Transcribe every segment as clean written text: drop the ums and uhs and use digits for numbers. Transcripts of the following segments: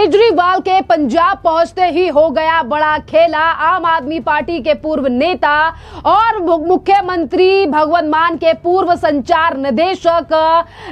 केजरीवाल के पंजाब पहुंचते ही हो गया बड़ा खेला। आम आदमी पार्टी के पूर्व नेता और मुख्यमंत्री भगवंत मान के पूर्व संचार निदेशक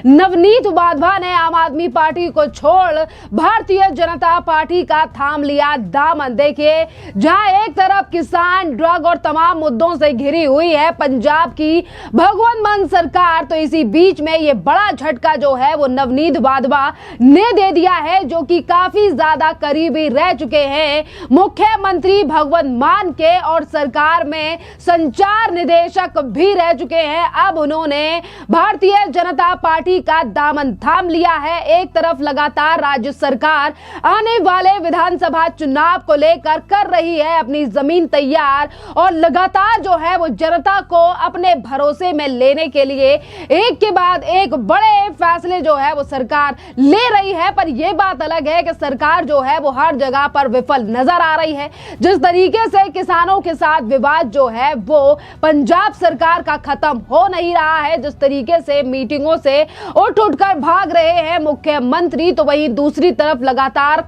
नवनीत वाधवा ने आम आदमी पार्टी को छोड़ भारतीय जनता पार्टी का थाम लिया दामन। देखिए, जहां एक तरफ किसान, ड्रग और तमाम मुद्दों से घिरी हुई है पंजाब की भगवंत मान सरकार, तो इसी बीच में ये बड़ा झटका जो है वो नवनीत वाधवा ने दे दिया है, जो कि काफी ज्यादा करीबी रह चुके हैं मुख्यमंत्री भगवंत मान के और सरकार में संचार निदेशक भी रह चुके हैं। अब उन्होंने भारतीय जनता पार्टी का दामन थाम लिया है। एक तरफ लगातार राज्य सरकार आने वाले विधानसभा चुनाव को लेकर कर रही है अपनी जमीन तैयार और लगातार जो है वो जनता को अपने भरोसे में लेने के लिए एक के बाद एक बड़े फैसले जो है वो सरकार ले रही है। पर यह बात अलग है कि सरकार जो है वो हर जगह पर विफल नजर आ रही है। जिस तरीके से किसानों के साथ विवाद जो है वो पंजाब सरकार का खत्म हो नहीं रहा है, जिस तरीके से मीटिंगों से उठकर भाग रहे हैं मुख्यमंत्री, तो वहीं दूसरी तरफ लगातार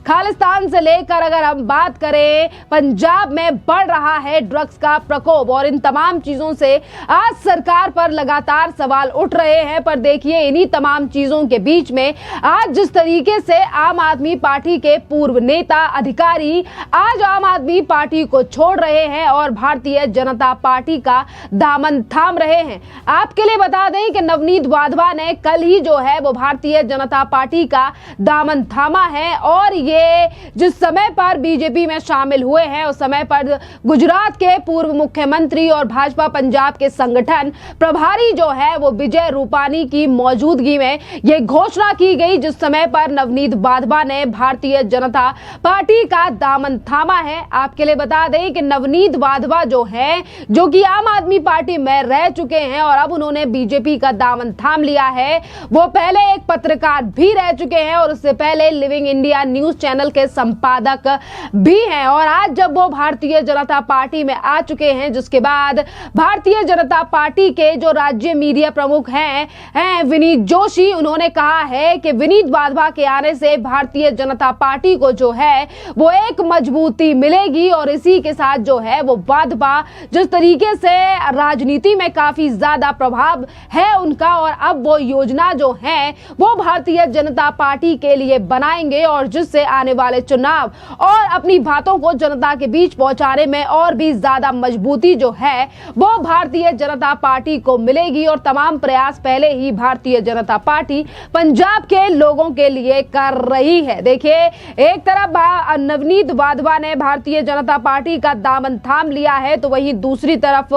खालिस्तान से लेकर अगर हम बात करें पंजाब में बढ़ रहा है ड्रग्स का प्रकोप और इन तमाम चीजों से आज सरकार पर लगातार सवाल उठ रहे हैं। पर देखिए, इन्हीं तमाम चीजों के बीच में आज जिस तरीके से आम आदमी पार्टी के पूर्व नेता अधिकारी आज आम आदमी पार्टी को छोड़ रहे हैं और भारतीय जनता पार्टी का दामन थाम रहे हैं। आपके लिए बता दें कि नवनीत वाधवा ने कल ही जो है वो भारतीय जनता पार्टी का दामन थामा है और ये जिस समय पर बीजेपी में शामिल हुए हैं उस समय पर गुजरात के पूर्व मुख्यमंत्री और भाजपा पंजाब के संगठन प्रभारी जो है वो विजय रूपानी की मौजूदगी में ये घोषणा की गई, जिस समय पर नवनीत वाधवा ने भारतीय जनता पार्टी का दामन थामा है। आपके लिए बता दें कि नवनीत वाधवा जो है, जो कि आम आदमी पार्टी में रह चुके हैं और अब उन्होंने बीजेपी का दामन थाम लिया है। वो पहले एक पत्रकार भी रह चुके हैं और उससे पहले लिविंग इंडिया न्यूज चैनल के संपादक भी हैं और आज जब वो भारतीय जनता पार्टी में आ चुके हैं, जिसके बाद भारतीय जनता पार्टी के जो राज्य मीडिया प्रमुख हैं विनीत जोशी, उन्होंने कहा है कि विनीत वाधवा के आने से भारतीय जनता पार्टी को जो है वो एक मजबूती मिलेगी और इसी के साथ जो है वो वाधवा जिस तरीके से राजनीति में काफी ज्यादा प्रभाव है उनका और अब वो योजना जो है वो भारतीय जनता पार्टी के लिए बनाएंगे और जिससे आने वाले चुनाव और अपनी बातों को जनता के बीच पहुंचाने में और भी ज्यादा मजबूती जो है वो भारतीय जनता पार्टी को मिलेगी और तमाम प्रयास पहले ही भारतीय जनता पार्टी पंजाब के लोगों के लिए कर रही है। देखिए, एक तरफ नवनीत वाधवा ने भारतीय जनता पार्टी का दामन थाम लिया है, तो वहीं दूसरी तरफ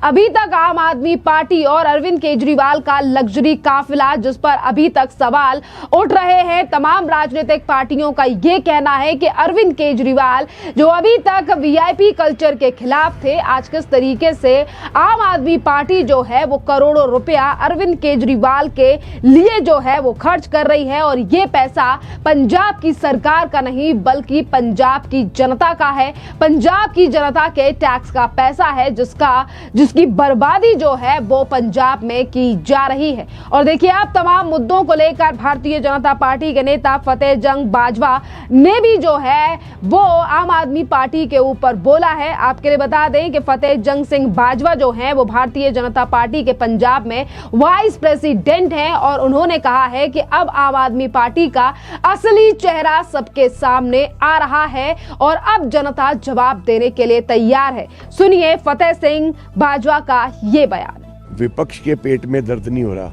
अभी तक आम आदमी पार्टी और अरविंद केजरीवाल का लग्जरी काफिला, जिस पर अभी तक सवाल उठ रहे हैं। तमाम राजनीतिक पार्टियों का यह कहना है कि अरविंद केजरीवाल जो अभी तक वीआईपी कल्चर के खिलाफ थे, आज किस तरीके से आम आदमी पार्टी जो है वो करोड़ों रुपया अरविंद केजरीवाल के लिए जो है वो खर्च कर रही है और ये पैसा पंजाब की सरकार का नहीं बल्कि पंजाब की जनता का है। पंजाब की जनता के टैक्स का पैसा है जिसकी बर्बादी जो है वो पंजाब में की जा रही है। और देखिए, आप तमाम मुद्दों को लेकर भारतीय जनता पार्टी के नेता फतेह जंग बाजवा ने भी जो है वो आम आदमी पार्टी के ऊपर बोला है। आपके लिए बता दें कि फतेह जंग सिंह बाजवा जो है वो भारतीय जनता पार्टी के पंजाब में वाइस प्रेसिडेंट हैं और उन्होंने कहा है कि अब आम आदमी पार्टी का असली चेहरा सबके सामने आ रहा है और अब जनता जवाब देने के लिए तैयार है। सुनिए फतेह सिंह बाजवा का ये बयान। विपक्ष के पेट में दर्द नहीं हो रहा,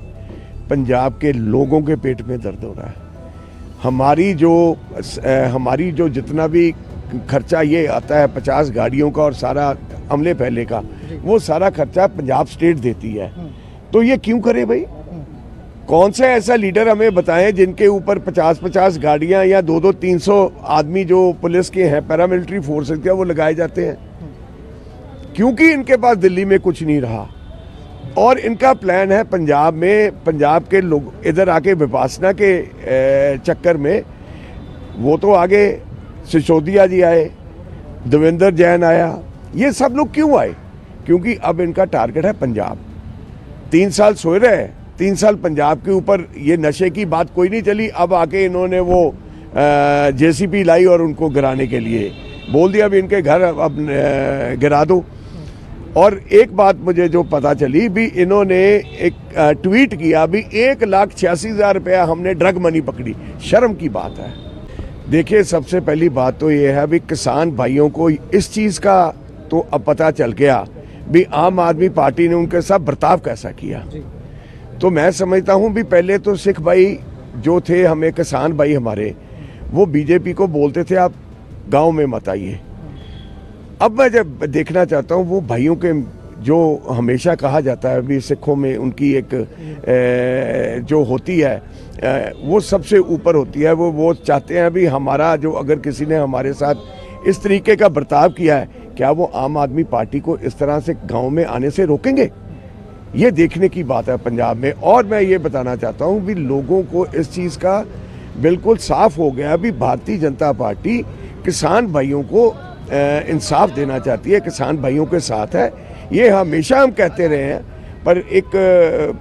पंजाब के लोगों के पेट में दर्द हो रहा है। हमारी जो जितना भी खर्चा ये आता है 50 गाड़ियों का और सारा अमले पहले का, वो सारा खर्चा पंजाब स्टेट देती है। तो ये क्यों करे भाई? कौन सा ऐसा लीडर हमें बताएं जिनके ऊपर 50-50 गाड़ियां या 200-300 आदमी जो पुलिस के हैं, पैरामिलिट्री फोर्सेस के, वो लगाए जाते हैं? क्योंकि इनके पास दिल्ली में कुछ नहीं रहा और इनका प्लान है पंजाब के लोग इधर आके विपासना के चक्कर में, वो तो आगे सिसोदिया जी आए, देवेंद्र जैन आया, ये सब लोग क्यों आए? क्योंकि अब इनका टारगेट है पंजाब। 3 साल सोए रहे, 3 साल पंजाब के ऊपर ये नशे की बात कोई नहीं चली, अब आके इन्होंने वो जेसीबी लाई और उनको गिराने के लिए बोल दिया भी इनके घर अब गिरा दो। और एक बात मुझे जो पता चली भी, इन्होंने एक ट्वीट किया भी 1,86,000 रुपया हमने ड्रग मनी पकड़ी। शर्म की बात है। देखिए, सबसे पहली बात तो ये है भी किसान भाइयों को इस चीज़ का तो अब पता चल गया भी आम आदमी पार्टी ने उनके साथ बर्ताव कैसा किया। तो मैं समझता हूँ भी पहले तो सिख भाई जो थे, हमें किसान भाई हमारे, वो बीजेपी को बोलते थे आप गांव में मत आइए। अब मैं जब देखना चाहता हूँ वो भाइयों के जो हमेशा कहा जाता है भी सिखों में उनकी एक जो होती है वो सबसे ऊपर होती है। वो चाहते हैं भी हमारा जो, अगर किसी ने हमारे साथ इस तरीके का बर्ताव किया है, क्या वो आम आदमी पार्टी को इस तरह से गांव में आने से रोकेंगे? ये देखने की बात है पंजाब में। और मैं ये बताना चाहता हूँ भी लोगों को इस चीज़ का बिल्कुल साफ हो गया भी भारतीय जनता पार्टी किसान भाइयों को इंसाफ देना चाहती है, किसान भाइयों के साथ है। ये हमेशा हम कहते रहे हैं, पर एक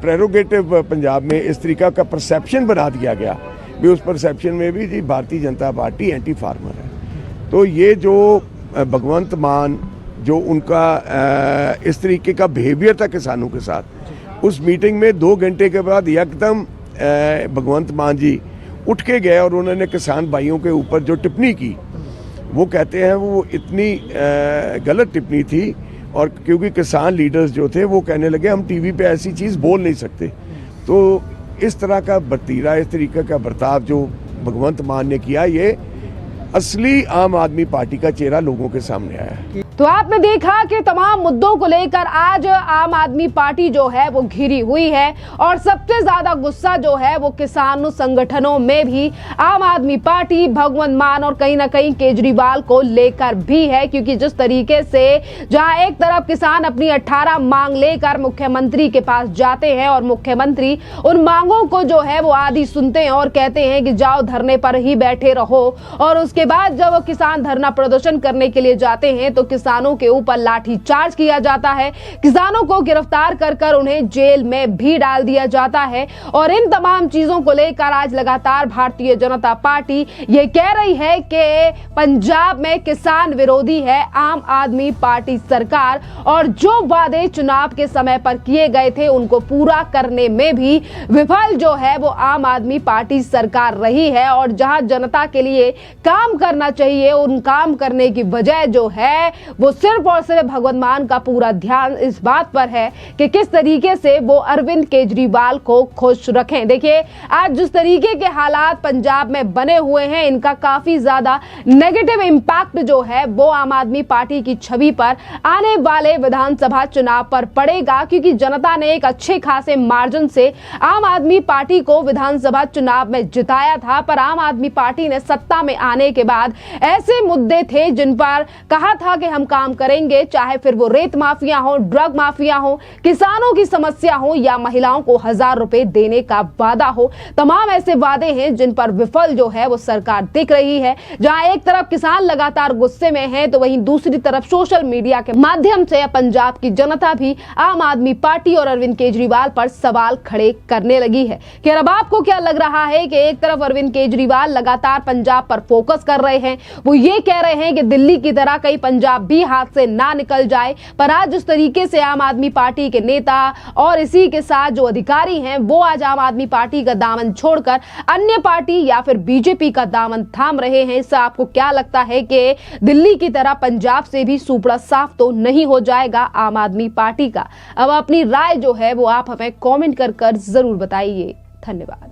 प्रेरोगेटिव पंजाब में इस तरीका का परसेप्शन बना दिया गया भी उस परसेप्शन में भी जी Bharatiya Janata party anti farmer है। तो ये जो भगवंत मान जो उनका इस तरीके का बिहेवियर था किसानों के साथ, उस मीटिंग में 2 घंटे के बाद एकदम भगवंत मान जी उठ के गए और उन्होंने किसान भाइयों के ऊपर जो टिप्पणी की, वो कहते हैं वो इतनी गलत टिप्पणी थी। और क्योंकि किसान लीडर्स जो थे वो कहने लगे हम टीवी पे ऐसी चीज़ बोल नहीं सकते। तो इस तरह का बर्तीरा, इस तरीके का बर्ताव जो भगवंत मान ने किया, ये असली आम आदमी पार्टी का चेहरा लोगों के सामने आया है। तो आपने देखा कि तमाम मुद्दों को लेकर आज आम आदमी पार्टी जो है वो घिरी हुई है और सबसे ज्यादा गुस्सा जो है वो किसान संगठनों में भी आम आदमी पार्टी, भगवंत मान और कहीं ना कहीं केजरीवाल को लेकर भी है। क्योंकि जिस तरीके से जहां एक तरफ किसान अपनी 18 मांग लेकर मुख्यमंत्री के पास जाते हैं और मुख्यमंत्री उन मांगों को जो है वो आधी सुनते हैं और कहते हैं कि जाओ धरने पर ही बैठे रहो, और उसके बाद जब वो किसान धरना प्रदर्शन करने के लिए जाते हैं तो किसानों के ऊपर लाठीचार्ज किया जाता है, किसानों को गिरफ्तार कर उन्हें जेल में भी डाल दिया जाता है। और इन तमाम चीजों को लेकर आज लगातार भारतीय जनता पार्टी ये कह रही है कि पंजाब में किसान विरोधी है आम आदमी पार्टी सरकार, और जो वादे चुनाव के समय पर किए गए थे उनको पूरा करने में भी विफल जो है वो आम आदमी पार्टी सरकार रही है। और जहां जनता के लिए काम करना चाहिए, उन काम करने की वजह जो है वो सिर्फ और सिर्फ भगवंत मान का पूरा ध्यान इस बात पर है कि किस तरीके से वो अरविंद केजरीवाल को खुश रखें। देखिए, आज जिस तरीके के हालात पंजाब में बने हुए हैं, इनका काफी ज्यादा नेगेटिव इंपैक्ट जो है वो आम आदमी पार्टी की छवि पर आने वाले विधानसभा चुनाव पर पड़ेगा। क्योंकि जनता ने एक अच्छे खासे मार्जिन से आम आदमी पार्टी को विधानसभा चुनाव में जिताया था, पर आम आदमी पार्टी ने सत्ता में आने के बाद ऐसे मुद्दे थे जिन पर कहा था कि हम काम करेंगे, चाहे फिर वो रेत माफिया हो, ड्रग माफिया हो, किसानों की समस्या हो या महिलाओं को 1000 रुपए देने का वादा हो। तमाम ऐसे वादे हैं जिन पर विफल जो है वो सरकार दिख रही है। जहां एक तरफ किसान लगातार गुस्से में है तो वहीं दूसरी तरफ सोशल मीडिया के माध्यम से पंजाब की जनता भी आम आदमी पार्टी और अरविंद केजरीवाल पर सवाल खड़े करने लगी है। कि अब आपको क्या लग रहा है कि एक तरफ अरविंद केजरीवाल लगातार पंजाब पर फोकस कर रहे हैं, वो ये कह रहे हैं कि दिल्ली की तरह कहीं पंजाब भी हाथ से ना निकल जाए, पर आज जिस तरीके से आम आदमी पार्टी के नेता और इसी के साथ जो अधिकारी हैं वो आज आम आदमी पार्टी का दामन छोड़कर अन्य पार्टी या फिर बीजेपी का दामन थाम रहे हैं, इससे आपको क्या लगता है कि दिल्ली की तरह पंजाब से भी सुपड़ा साफ तो नहीं हो जाएगा आम आदमी पार्टी का? अब अपनी राय जो है वो आप हमें कमेंट कर जरूर बताइए। धन्यवाद।